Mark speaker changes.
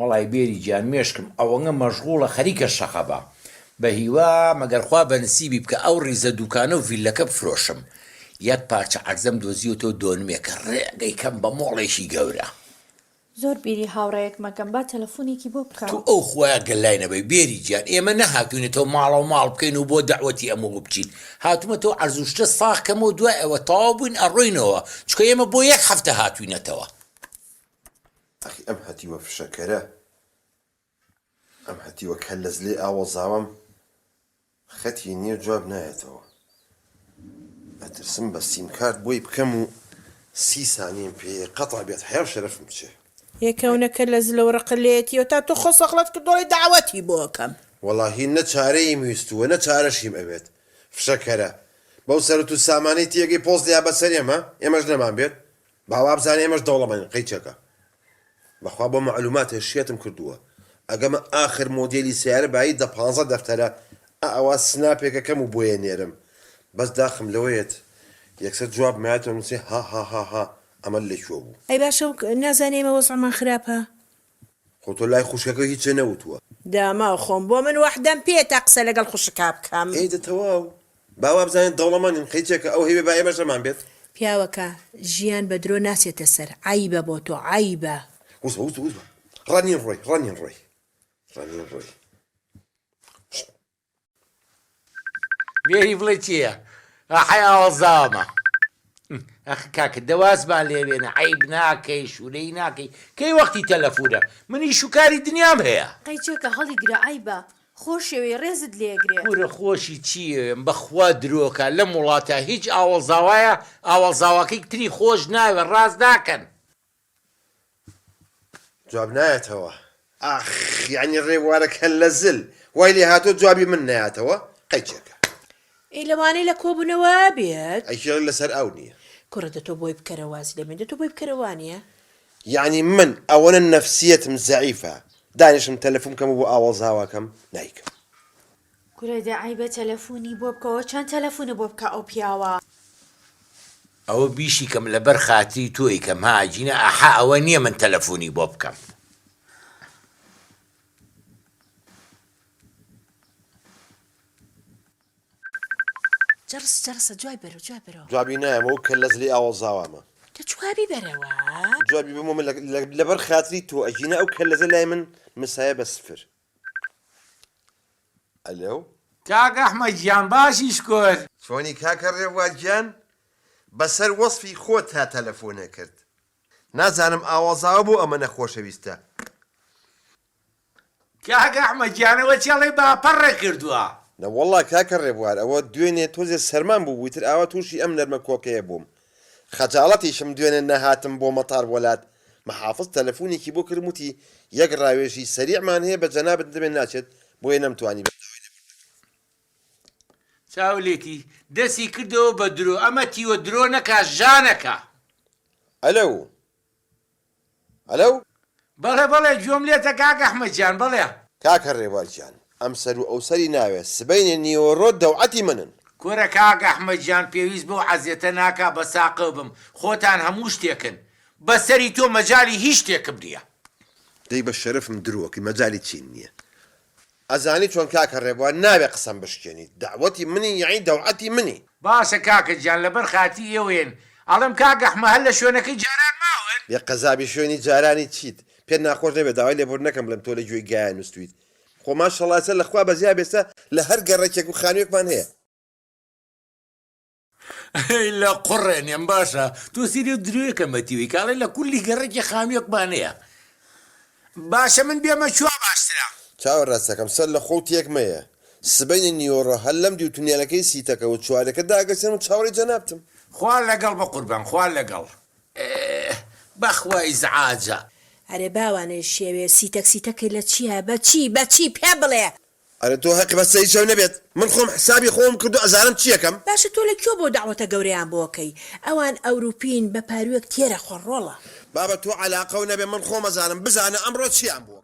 Speaker 1: وڵای بێری گیان مێشکم ئەوەنگە مەشغوڵە خەریکە شەقەبە بە هیوا مەگەرخوا بە نسیبی بکە ئەو ڕیزە دوکانە و ڤیلەکە بفرۆشم. یەک پارچە عەرزەم دۆزیوتەوە دۆنمێکە ڕێگەی کەم بە مۆڵێکی گەورە.
Speaker 2: زۆر بیری هاوڕێیەک مەکەم با تەلەفۆنێکی بۆ بکەم.
Speaker 1: تو ئەو خۆیان گەلای نەبەی بێری گیان ئێمە نەهاتوونێتەوە ماڵە و ماڵ بکەین و بۆ دەعوەتی ئەمە بچین هاتوومەتەوە عەرزوشتە ساغکەمەوە دوای ئەوە تەواو بووین ئەڕۆینەوە چکە ئێمە بۆ یەک هەفتە هاتووینەتەوە.
Speaker 3: ئەخی ئەم هەتیوە فشەکەرە ئەم هەتیوە کە لە زلێ ئاوەزاوەم خەتی نییە جواب نایەتەوە. ئەترسم بە سیمکارت بۆی بکەم و 30 سانیم پێ قەتع بێت حیا و شەرەفم بچێ.
Speaker 4: یەکەونەکە لە زلەوە ڕقلێتیەوە تا تۆ خۆ سەقلەت کردۆڵی داوەتی بۆکەم.
Speaker 3: وەڵاهی نە چارەیم ویستووە نە چارەشیم ئەوێت فشەکەرە بەو سەرت و سامانەی تێگەی پۆست لیا بەسەر ئێمەش نەمان بێت باوا بزانێ ئێمەش دەوڵەمەین قەیچەکە بەخوا بۆ مەعلوماتێ شێتم کردووە ئەگەمە ئاخر مۆدێلی سیارە بایی 15 دەفتەرە ئەوە سناپێکەکەم و بۆیە نێرم بەس داخم لەوەیەت یەکسەر جواب مایەتەوە نووسێ ها ئەمە لەکوێ بوو.
Speaker 4: ئەی باشە نازانێمە وەزعمان خراپە.
Speaker 3: خۆ تۆ لای خوشکەکە هیچ نەوتووە.
Speaker 4: داما خۆم بۆ من وەحدەم پێتا قسە لەگەڵ خوشکا بکەم.
Speaker 3: ئەیدە تەواو باوا بزانێت دەوڵەمەندین قەیچێکە ئەو هەیبێ با ئێمەشەمان بێت.
Speaker 4: پیاوەکە ژیان بە درۆ ناسێتە سەر عیبە بۆ تۆ عیبە.
Speaker 3: وزبە ڕانین ڕۆی
Speaker 1: بێری بڵێ چییە؟ حیاوەزامە ئەخ کاکە دەوازمان لێوێنە عیب ناکەی شوولەی ناکەی کەی وەختی تەلەفونە منی شوکاری دنیام هەیە.
Speaker 2: قەیچێکە هەڵی گرە ئایبە خۆشەوەی ڕێزت لێگرێ.
Speaker 1: پورە خۆشی چییە بەخوا درۆکە لەم وڵاتە هیچ ئاوەڵزاوایە ئاوەڵزاواکەی تری خۆش ناوێ ڕاست ناکەن.
Speaker 3: جواب نایەتەوە. ئاخ یعنی ڕێوارەکە لە زل وای لێ هاتۆ جوابی من نایەتەوە قەیچێکە.
Speaker 4: ئەی لەوانەی لە کۆبوونەوە بێت
Speaker 3: ئەیشێڵ لەسەر ئەو نییە.
Speaker 4: کوڕە دە تۆ بۆی بکەرە وازی لە من دە تۆ بۆی بکەرەوانیە.
Speaker 3: یعنی من ئەوەنە نەفسیەتم زەعیفە دانیشم تەلەفۆن بکەم بۆ ئاوەڵزاواکەم نایکەم.
Speaker 2: گورەدە ئایبە تەلەفۆنی بۆ بکەوە چەند تەلەفۆنە بۆ بکە ئەو پیاوە.
Speaker 1: ئەوە بیشی کەم لەبەر خاتری تۆی کەم هاجینە ئەحا ئەوە نییە من تەلەفۆنی بۆ بکەم.
Speaker 4: جەرسە جوای بەرەوە
Speaker 3: جوابی نایەمەوە کە لە زلێ ئاوەڵزاوامە.
Speaker 4: تە جوابی بەرەوە
Speaker 3: جوابی بمە من لەبەر خاتری تۆ ئەژینە ئەو کە لەزە لای من مسایە بە سفر. ئەلۆ
Speaker 1: کاک ئەحمەد گیان باشی شکۆر.
Speaker 3: چۆنی کاکە ڕێوەگیان بەسەر وەسفی خۆت تا تەلەفۆنە کرد. نازانم ئاوازاوە بۆ ئەمە نەخۆشەویستە.
Speaker 1: کاک ئەحمەد گیانەوە چێڵی باپەڕێ کردووە.
Speaker 3: نەوەڵڵا کاکە ڕێبوار ئەوە دوێنێ تۆزێ سەرمان بوو ویتر ئاوا تووشی ئەم نەرمە کۆکەیە بووم. خەجاڵەتیشم دوێنێ نەهاتم بۆ مەتار وەلات مەحافظ تەلەفۆنێکی بۆ کردموتی یەک ڕاوێژی سەریعمان هەیە بە جەنابەت دەبێت ناچێت بۆیە نەمتوانی
Speaker 1: چاولێتی دەستی کردەوە بە درۆ ئەمە تیوە درۆ نەکا ژانەکە.
Speaker 3: ئەلەو
Speaker 1: بەڵێ گوێم لێتە کاک ئەحمەد گیان بڵێ.
Speaker 3: کاکە ڕێوارگیان ئەم سەر و ئەو سەری ناوێت سبەینێ نیوەڕۆ دەوعەتی منن.
Speaker 1: کۆرە کاک ئەحمەد گیان پێویست بۆ عەزیەتە ناکا بە ساقە بم خۆتان هەموو شتێکن بەسەری تۆ مەجای هیچ شتێکم نییە.
Speaker 3: دەی بە شەرفم درۆکی مەجای چین نییە. ئەزانی چۆن کاکە ڕێبوار ناوێت قسەم بشکێنیت داوەتی منی یعنی دەوعەتی منی.
Speaker 1: باشە کاکە گیان لەبەر خاتی ئێوێن ئەڵم کاک ئەحمەد هەر لە شوێنەکەی جاران ماون.
Speaker 3: بێ قەزابی شوێنی جارانی چیت پێ ناخۆش نەبێت داوای لێبور نەکەم لەم تۆ لە گوێی گایان نووسیت. خۆ ماشەڵڵا لەخوا بەزیا بێسە لە هەر گەڕێکێک و خانوویەکمان هەیە.
Speaker 1: لە قوڕێنێم باشە تۆ سیری درۆیەکەمەتیوی کاڵێ لە کولی گەڕێکی خانوویەکمان هەیە. باشە من بێمە چوە باشترە.
Speaker 3: چاوە ڕاستەکەم سەر لە خۆ تێکمەیە سبەینی نیوەڕۆ هەر لەم دی و تونێلەکەی سیتەکە و چوارەکە داگەسێن و چاوەڕی جەنابتم.
Speaker 1: خوار لەگەڵ بە قوربان خوار لەگەڵ بەخوای زعاجە.
Speaker 4: ئەرێ باوانێ شێوێ سیتەکەی لە چیە بەچی پێ بڵێ.
Speaker 3: ئەرە تۆ هەقی بەسەری شەو نەبێت من خۆم حسابی خۆم کردو ئەزانم چیەکەم.
Speaker 4: باشە تۆ لە کێ بۆ داوەتە گەورەیان بۆکەی ئەوان ئەوروپین بە پاروێک تێرە خۆڕۆڵە.
Speaker 3: بابە تۆ عەلاقە و نەبێ من خۆم ئەزانم بزانە ئەمڕۆ چیان بووە.